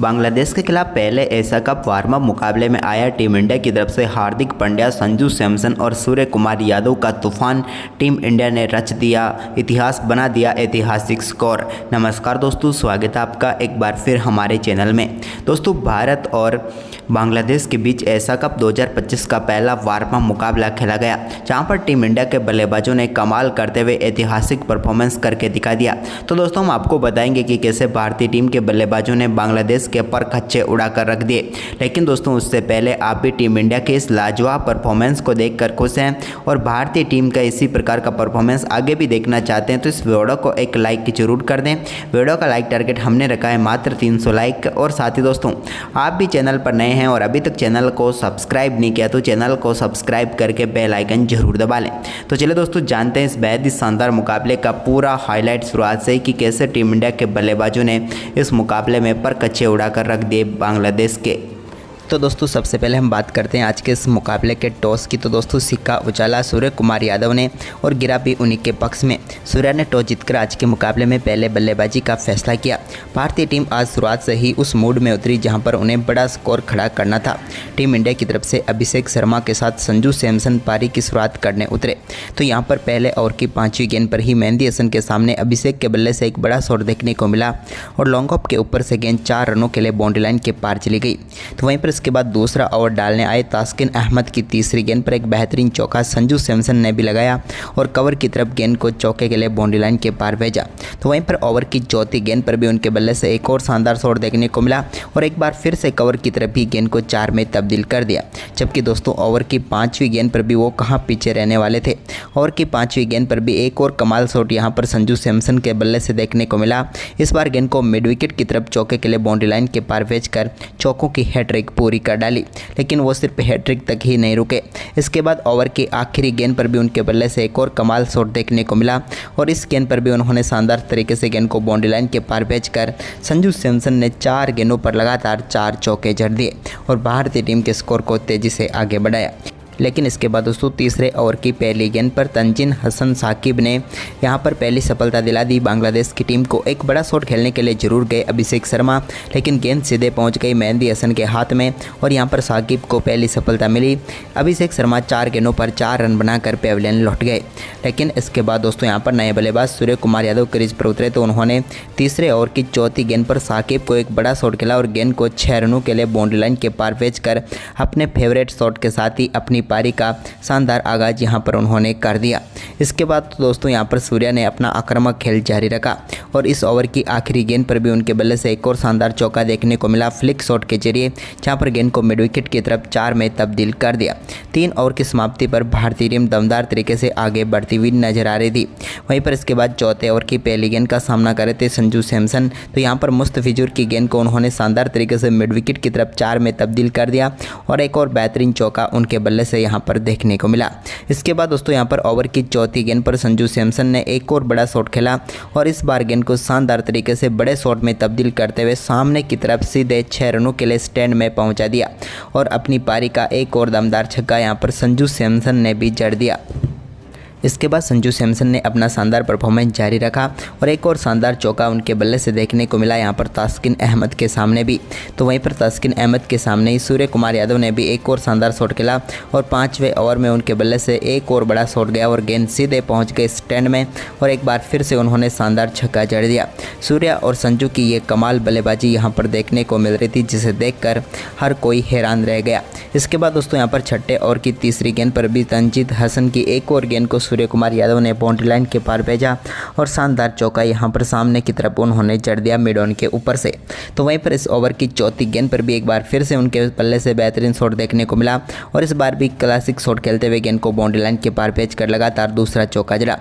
बांग्लादेश के खिलाफ पहले एशिया कप वार्म अप मुकाबले में आया टीम इंडिया की तरफ से हार्दिक पांड्या, संजू सैमसन और सूर्य कुमार यादव का तूफान टीम इंडिया ने रच दिया इतिहास, बना दिया ऐतिहासिक स्कोर। नमस्कार दोस्तों, स्वागत है आपका एक बार फिर हमारे चैनल में। दोस्तों, भारत और बांग्लादेश के बीच एशिया कप 2025 का पहला वार्म अप मुकाबला खेला गया, जहां पर टीम इंडिया के बल्लेबाजों ने कमाल करते हुए ऐतिहासिक परफॉर्मेंस करके दिखा दिया। तो दोस्तों, हम आपको बताएंगे कि कैसे भारतीय टीम के बल्लेबाजों ने बांग्लादेश के पर खच्चे उड़ाकर रख दिए। लेकिन दोस्तों, उससे पहले आप भी टीम इंडिया के इस लाजवाब परफॉर्मेंस को देखकर खुश हैं और भारतीय टीम का इसी प्रकार का परफॉर्मेंस आगे भी देखना चाहते हैं तो इस वीडियो को एक लाइक जरूर कर दें। वीडियो का लाइक टारगेट हमने रखा है मात्र 300 लाइक। और साथ ही दोस्तों, आप भी चैनल पर नए हैं और अभी तक चैनल को सब्सक्राइब नहीं किया तो चैनल को सब्सक्राइब करके बेल आइकन जरूर दबा लें। तो चलिए दोस्तों, जानते हैं इस बेहद ही शानदार मुकाबले का पूरा हाईलाइट शुरुआत से ही कि कैसे टीम इंडिया के बल्लेबाजों ने इस मुकाबले में पर कच्चे उड़ाकर रख दिए बांग्लादेश के। तो दोस्तों, सबसे पहले हम बात करते हैं आज के इस मुकाबले के टॉस की। तो दोस्तों, सिक्का उछाला सूर्य कुमार यादव ने और गिरा भी उन्हीं के पक्ष में। सूर्य ने टॉस जीतकर आज के मुकाबले में पहले बल्लेबाजी का फैसला किया। भारतीय टीम आज शुरुआत से ही उस मूड में उतरी जहां पर उन्हें बड़ा स्कोर खड़ा करना था। टीम इंडिया की तरफ से अभिषेक शर्मा के साथ संजू सैमसन पारी की शुरुआत करने उतरे। तो यहाँ पर पहले ओवर की 5वीं गेंद पर ही मेहंदी हसन के सामने अभिषेक के बल्ले से एक बड़ा शॉट देखने को मिला और लॉन्ग ऑफ के ऊपर से गेंद 4 रनों के लिए बाउंड्री लाइन के पार चली गई। तो वहीं पर इसके बाद दूसरा ओवर डालने आए तास्किन अहमद की तीसरी गेंद पर एक बेहतरीन चौका संजू सैमसन ने भी लगाया और कवर की तरफ गेंद को चौके के लिए बाउंड्री लाइन के पार भेजा। तो वहीं पर ओवर की चौथी गेंद पर भी उनके बल्ले से एक और शानदार शॉट देखने को मिला और एक बार फिर से कवर की तरफ ही गेंद को 4 में तब्दील कर दिया। जबकि दोस्तों, ओवर की 5वीं गेंद पर भी वो कहाँ पीछे रहने वाले थे। ओवर की 5वीं गेंद पर भी एक और कमाल शॉट यहाँ पर संजू सैमसन के बल्ले से देखने को मिला। इस बार गेंद को मिड विकेट की तरफ चौके के लिए बाउंड्री लाइन के पार भेजकर चौकों की हैट्रिक पूरी कर डाली। लेकिन वो सिर्फ हैट्रिक तक ही नहीं रुके। इसके बाद ओवर की आखिरी गेंद पर भी उनके बल्ले से एक और कमाल शॉट देखने को मिला और इस गेंद पर भी उन्होंने शानदार तरीके से गेंद को बाउंड्री लाइन के पार भेजकर संजू सैमसन ने 4 गेंदों पर लगातार 4 चौके जड़ दिए और भारतीय टीम के स्कोर को तेजी से आगे बढ़ाया। लेकिन इसके बाद दोस्तों, तीसरे ओवर की पहली गेंद पर तंजीन हसन साकिब ने यहां पर पहली सफलता दिला दी बांग्लादेश की टीम को। एक बड़ा शॉट खेलने के लिए जरूर गए अभिषेक शर्मा, लेकिन गेंद सीधे पहुंच गई मेहंदी हसन के हाथ में और यहां पर साकिब को पहली सफलता मिली। अभिषेक शर्मा 4 गेंदों पर 4 रन बनाकर पेविलियन लौट गए। लेकिन इसके बाद दोस्तों, यहाँ पर नए बल्लेबाज सूर्य कुमार यादव क्रीज पर उतरे तो उन्होंने तीसरे ओवर की चौथी गेंद पर साकिब को एक बड़ा शॉट खेला और गेंद को 6 रनों के लिए बाउंड्री लाइन के पार भेजकर अपने फेवरेट शॉट के साथ ही अपनी पारी का शानदार आगाज यहां पर उन्होंने कर दिया। इसके बाद तो दोस्तों, यहां पर सूर्या ने अपना आक्रामक खेल जारी रखा और इस ओवर की आखिरी गेंद पर भी उनके बल्ले से एक और शानदार चौका देखने को मिला फ्लिक शॉट के जरिए, जहां पर गेंद को मिड विकेट की तरफ 4 में तब्दील कर दिया। 3 ओवर की समाप्ति पर भारतीय टीम दमदार तरीके से आगे बढ़ती हुई नजर आ रही थी। वहीं पर इसके बाद चौथे ओवर की पहली गेंद का सामना कर रहे थे संजू सैमसन। तो यहाँ पर मुस्तफिजुर की गेंद को उन्होंने शानदार तरीके से मिड विकेट की तरफ 4 में तब्दील कर दिया और एक और बेहतरीन चौका उनके बल्ले से यहाँ पर देखने को मिला। इसके बाद दोस्तों, यहाँ पर ओवर की चौथी गेंद पर संजू सैमसन ने एक और बड़ा शॉट खेला और इस बार गेंद को शानदार तरीके से बड़े शॉट में तब्दील करते हुए सामने की तरफ सीधे 6 रनों के लिए स्टैंड में पहुंचा दिया और अपनी पारी का एक और दमदार छक्का यहाँ पर संजू सैमसन ने भी जड़ दिया। इसके बाद संजू सैमसन ने अपना शानदार परफॉर्मेंस जारी रखा और एक और शानदार चौका उनके बल्ले से देखने को मिला यहाँ पर तास्किन अहमद के सामने भी। तो वहीं पर तास्किन अहमद के सामने ही सूर्य कुमार यादव ने भी एक और शानदार शॉट खेला और 5वें ओवर में उनके बल्ले से एक और बड़ा शॉट गया और गेंद सीधे पहुँच गए स्टैंड में और एक बार फिर से उन्होंने शानदार छक्का जड़ दिया। सूर्या और संजू की ये कमाल बल्लेबाजी यहाँ पर देखने को मिल रही थी, जिसे देखकर हर कोई हैरान रह गया। इसके बाद दोस्तों, यहाँ पर छठे ओवर की तीसरी गेंद पर भी तंजीन हसन की एक और गेंद को सूर्य कुमार यादव ने बाउंड्री लाइन के पार भेजा और शानदार चौका यहां पर सामने की तरफ उन्होंने जड़ दिया मिड ऑन के ऊपर से। तो वहीं पर इस ओवर की चौथी गेंद पर भी एक बार फिर से उनके पल्ले से बेहतरीन शॉट देखने को मिला और इस बार भी क्लासिक शॉट खेलते हुए गेंद को बाउंड्री लाइन के पार भेजकर लगातार दूसरा चौका जड़ा।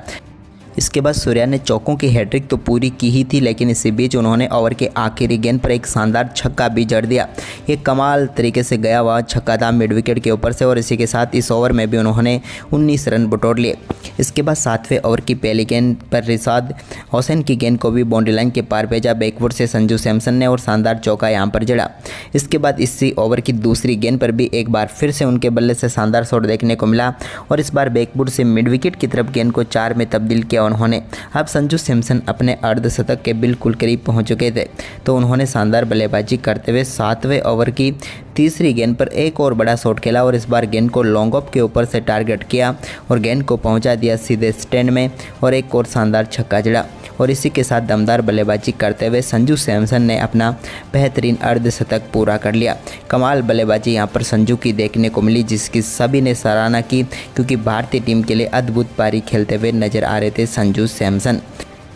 इसके बाद सूर्या ने चौकों की हैट्रिक तो पूरी की ही थी, लेकिन इसी बीच उन्होंने ओवर के आखिरी गेंद पर एक शानदार छक्का भी जड़ दिया। ये कमाल तरीके से गया हुआ छक्का था मिड विकेट के ऊपर से और इसी के साथ इस ओवर में भी उन्होंने 19 रन बटोर लिए। इसके बाद 7वें ओवर की पहली गेंद पर रिशाद हुसैन की गेंद को भी बाउंड्री लाइन के पार भेजा बैकवुड से संजू सैमसन ने और शानदार चौका यहां पर जड़ा। इसके बाद इसी ओवर की दूसरी गेंद पर भी एक बार फिर से उनके बल्ले से शानदार शॉट देखने को मिला और इस बार बैकवुड से मिड विकेट की तरफ गेंद को 4 में तब्दील किया दिया उन्होंने। अब संजू सैमसन अपने अर्धशतक के बिल्कुल करीब पहुंच चुके थे, तो उन्होंने शानदार बल्लेबाजी करते हुए 7वें ओवर की तीसरी गेंद पर एक और बड़ा शॉट खेला और इस बार गेंद को लॉन्ग ऑफ के ऊपर से टारगेट किया और गेंद को पहुंचा दिया सीधे स्टैंड में और एक और शानदार छक्का जड़ा। और इसी के साथ दमदार बल्लेबाजी करते हुए संजू सैमसन ने अपना बेहतरीन अर्धशतक पूरा कर लिया। कमाल बल्लेबाजी यहां पर संजू की देखने को मिली, जिसकी सभी ने सराहना की, क्योंकि भारतीय टीम के लिए अद्भुत पारी खेलते हुए नजर आ रहे थे संजू सैमसन।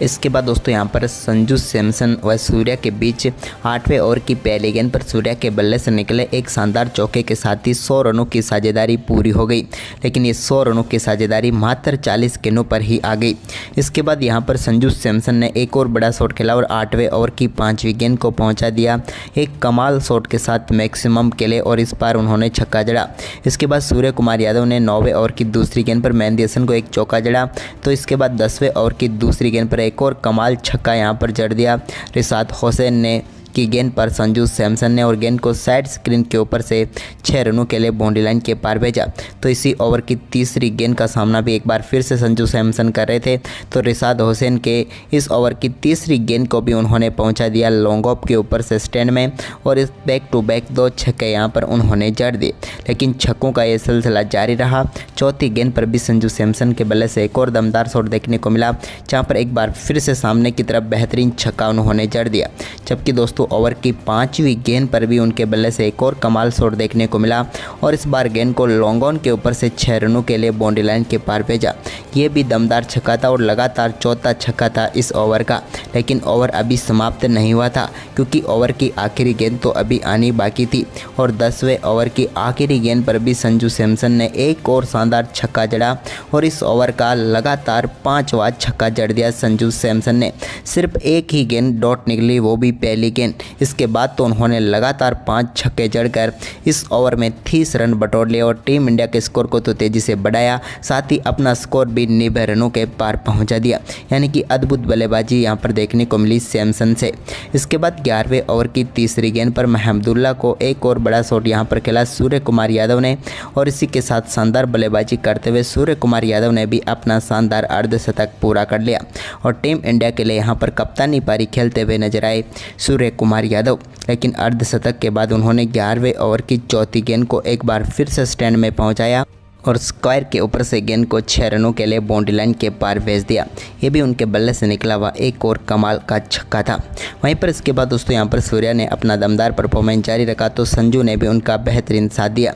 इसके बाद दोस्तों यहाँ पर संजू सैमसन व सूर्या के बीच 8वें ओवर की पहली गेंद पर सूर्या के बल्ले से निकले एक शानदार चौके के साथ ही 100 रनों की साझेदारी पूरी हो गई, लेकिन ये 100 रनों की साझेदारी मात्र 40 गेंदों पर ही आ गई। इसके बाद यहाँ पर संजू सैमसन ने एक और बड़ा शॉट खेला और 8वें ओवर की 5वीं गेंद को पहुँचा दिया एक कमाल शॉट के साथ मैक्सिमम के लिए और इस बार उन्होंने छक्का जड़ा। इसके बाद सूर्य कुमार यादव ने 9वें ओवर की दूसरी गेंद पर मेहंदी हसन को एक चौका जड़ा, तो इसके बाद 10वें ओवर की दूसरी गेंद पर एक और कमाल छक्का यहां पर जड़ दिया रिसात हुसैन ने की गेंद पर संजू सैमसन ने और गेंद को साइड स्क्रीन के ऊपर से 6 रनों के लिए बाउंड्री लाइन के पार भेजा। तो इसी ओवर की तीसरी गेंद का सामना भी एक बार फिर से संजू सैमसन कर रहे थे, तो रिसात हुसैन के इस ओवर की तीसरी गेंद को भी उन्होंने पहुंचा दिया लॉन्ग ऑफ के ऊपर से स्टैंड में और इस बैक टू बैक 2 छक्के यहां पर उन्होंने जड़ दिए। लेकिन छक्कों का ये सिलसिला जारी रहा। चौथी गेंद पर भी संजू सैमसन के बल्ले से एक और दमदार शॉट देखने को मिला, जहाँ पर एक बार फिर से सामने की तरफ बेहतरीन छक्का उन्होंने जड़ दिया। जबकि दोस्तों ओवर की 5वीं गेंद पर भी उनके बल्ले से एक और कमाल शॉट देखने को मिला और इस बार गेंद को लॉन्ग ऑन के ऊपर से 6 रनों के लिए बाउंड्री लाइन के पार भेजा। ये भी दमदार छक्का था और लगातार चौथा छक्का था इस ओवर का। लेकिन ओवर अभी समाप्त नहीं हुआ था, क्योंकि ओवर की आखिरी गेंद तो अभी आनी बाकी थी और 10वें ओवर की आखिरी गेंद पर भी संजू सैमसन ने एक और शानदार छक्का जड़ा और इस ओवर का लगातार 5वां छक्का जड़ दिया संजू सैमसन ने। सिर्फ एक ही गेंद डॉट निकली, वो भी पहली गेंद। इसके बाद तो उन्होंने लगातार 5 छक्के जड़कर इस ओवर में 30 रन बटोर लिए और टीम इंडिया के स्कोर को तो तेज़ी से बढ़ाया, साथ ही अपना स्कोर भी 90 रनों के पार पहुंचा दिया। यानी कि अद्भुत बल्लेबाजी यहां पर देखने को मिली सैमसन से। इसके बाद 11वें ओवर की तीसरी गेंद पर महमदुल्ला को एक और बड़ा शॉट यहां पर खेला सूर्य कुमार यादव ने और इसी के साथ शानदार बल्लेबाजी करते हुए सूर्य कुमार यादव ने भी अपना शानदार अर्धशतक पूरा कर लिया और टीम इंडिया के लिए यहां पर कप्तानी पारी खेलते हुए नजर आए सूर्य कुमार यादव। लेकिन अर्धशतक के बाद उन्होंने 11वें ओवर की चौथी गेंद को एक बार फिर से स्टैंड में पहुंचाया और स्क्वायर के ऊपर से गेंद को 6 रनों के लिए बाउंड्री लाइन के पार भेज दिया। ये भी उनके बल्ले से निकला हुआ एक और कमाल का छक्का था। वहीं पर इसके बाद दोस्तों यहाँ पर सूर्या ने अपना दमदार परफॉर्मेंस जारी रखा, तो संजू ने भी उनका बेहतरीन साथ दिया।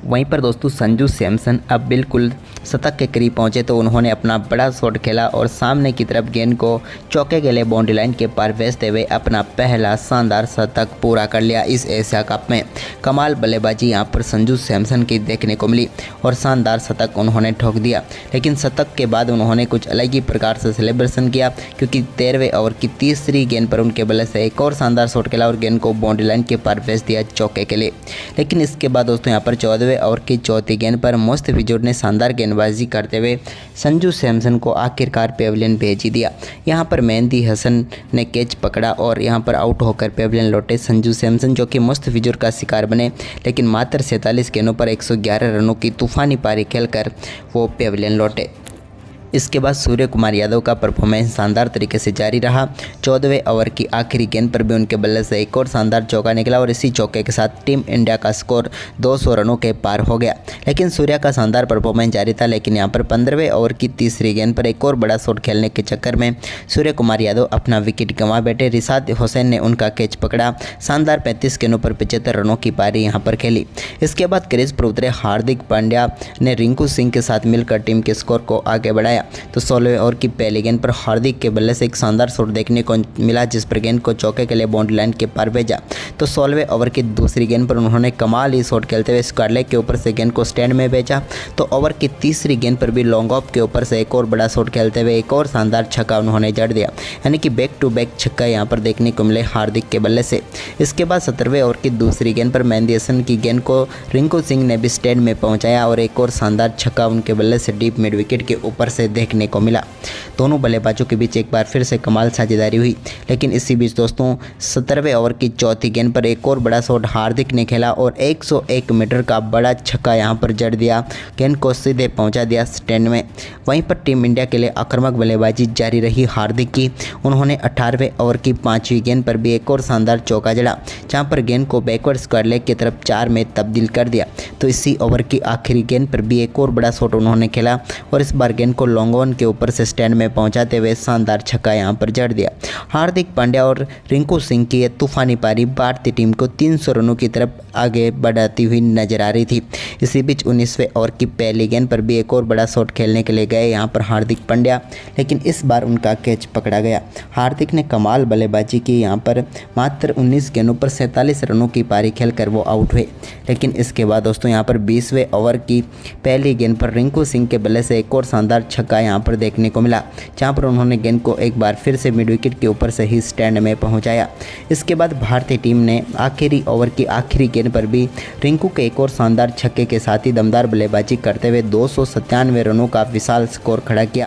वहीं पर दोस्तों संजू सैमसन अब बिल्कुल शतक के करीब पहुंचे, तो उन्होंने अपना बड़ा शॉट खेला और सामने की तरफ गेंद को चौके के लिए बाउंड्री लाइन के पार भेजते हुए अपना पहला शानदार शतक पूरा कर लिया इस एशिया कप में। कमाल बल्लेबाजी यहां पर संजू सैमसन की देखने को मिली और शानदार शतक उन्होंने ठोक दिया। लेकिन शतक के बाद उन्होंने कुछ अलग ही प्रकार से सेलिब्रेशन किया, क्योंकि 13वें ओवर की तीसरी गेंद पर उनके बल्ले से एक और शानदार शॉट खेला और गेंद को बाउंड्री लाइन के पार भेज दिया चौके के लिए। लेकिन इसके बाद दोस्तों यहाँ पर 14वें ओवर की चौथी गेंद पर मुस्तफिजुर ने शानदार गेंदबाजी करते हुए संजू सैमसन को आखिरकार पेविलियन भेज ही दिया। यहां पर मेहंदी हसन ने कैच पकड़ा और यहां पर आउट होकर पेविलियन लौटे संजू सैमसन, जो कि मुस्तफिजुर का शिकार बने। लेकिन मात्र 47 गेंदों पर 111 रनों की तूफानी पारी खेलकर वो पेविलियन लौटे। इसके बाद सूर्य कुमार यादव का परफॉर्मेंस शानदार तरीके से जारी रहा। 14वें ओवर की आखिरी गेंद पर भी उनके बल्ले से एक और शानदार चौका निकला और इसी चौके के साथ टीम इंडिया का स्कोर 200 रनों के पार हो गया। लेकिन सूर्या का शानदार परफॉर्मेंस जारी था, लेकिन यहां पर 15वें ओवर की तीसरी गेंद पर एक और बड़ा शॉट खेलने के चक्कर में सूर्य कुमार यादव अपना विकेट गंवा बैठे। रिसात हुसैन ने उनका कैच पकड़ा। शानदार 35 गेंदों पर 75 रनों की पारी यहाँ पर खेली। इसके बाद क्रीज पर उतरे हार्दिक पांड्या ने रिंकू सिंह के साथ मिलकर टीम के स्कोर को आगे बढ़ाया। तो 16वें ओवर की पहली गेंद पर हार्दिक के बल्ले से एक शानदार शॉट देखने को मिला, जिस पर गेंद को चौके के लिए बाउंड्री लाइन के पार भेजा। तो 16वें ओवर की दूसरी गेंद पर उन्होंने कमाल ही शॉट खेलते हुए स्क्वायर के ऊपर से गेंद को स्टैंड में भेजा। तो ओवर की तीसरी गेंद पर भी लॉन्ग ऑफ के ऊपर से एक और बड़ा शॉट खेलते हुए एक और शानदार छक्का उन्होंने जड़ दिया। यानी कि बैक टू बैक छक्का यहाँ पर देखने को मिले हार्दिक के बल्ले से। इसके बाद 17वें ओवर की दूसरी गेंद पर मेहंदी हसन की गेंद को रिंकू सिंह ने भी स्टैंड में पहुंचाया और एक और शानदार छक्का उनके बल्ले से डीप मिड विकेट के ऊपर से देखने को मिला। दोनों बल्लेबाजों के बीच एक बार फिर से कमाल साझेदारी हुई, लेकिन इसी बीच दोस्तों 17वें ओवर की चौथी गेंद पर एक और बड़ा शॉट हार्दिक ने खेला और 101 मीटर का बड़ा छक्का यहां पर जड़ दिया, गेंद को सीधे पहुंचा दिया स्टैंड में। वहीं पर टीम इंडिया के लिए आक्रामक बल्लेबाजी जारी रही हार्दिक की। उन्होंने 18वें ओवर की 5वीं गेंद पर भी एक और शानदार चौका जड़ा, जहां पर गेंद को बैकवर्ड स्क्वायर लेग की तरफ 4 में तब्दील कर दिया। तो इसी ओवर की आखिरी गेंद पर भी एक और बड़ा शॉट उन्होंने खेला और इस बार गेंद को लॉन्ग ऑन के ऊपर से स्टैंड में पहुंचाते हुए शानदार छक्का यहां पर जड़ दिया। हार्दिक पांड्या और रिंकू सिंह की ये तूफानी पारी भारतीय टीम को 300 रनों की तरफ आगे बढ़ाती हुई नजर आ रही थी। इसी बीच 19वें ओवर की पहली गेंद पर भी एक और बड़ा शॉट खेलने के लिए गए यहां पर हार्दिक पांड्या, लेकिन इस बार उनका कैच पकड़ा गया। हार्दिक ने कमाल बल्लेबाजी की, यहां पर मात्र 19 गेंदों पर 47 रनों की पारी खेलकर वो आउट हुए। लेकिन इसके बाद दोस्तों यहां पर 20वें ओवर की पहली गेंद पर रिंकू सिंह के बल्ले से एक और शानदार छक्का यहां पर देखने को मिला, जहां पर उन्होंने गेंद को एक बार फिर से मिड विकेट के ऊपर से ही स्टैंड में पहुंचाया। इसके बाद भारतीय टीम ने आखिरी ओवर की आखिरी गेंद पर भी रिंकू के एक और शानदार छक्के के साथ ही दमदार बल्लेबाजी करते हुए 297 रनों का विशाल स्कोर खड़ा किया।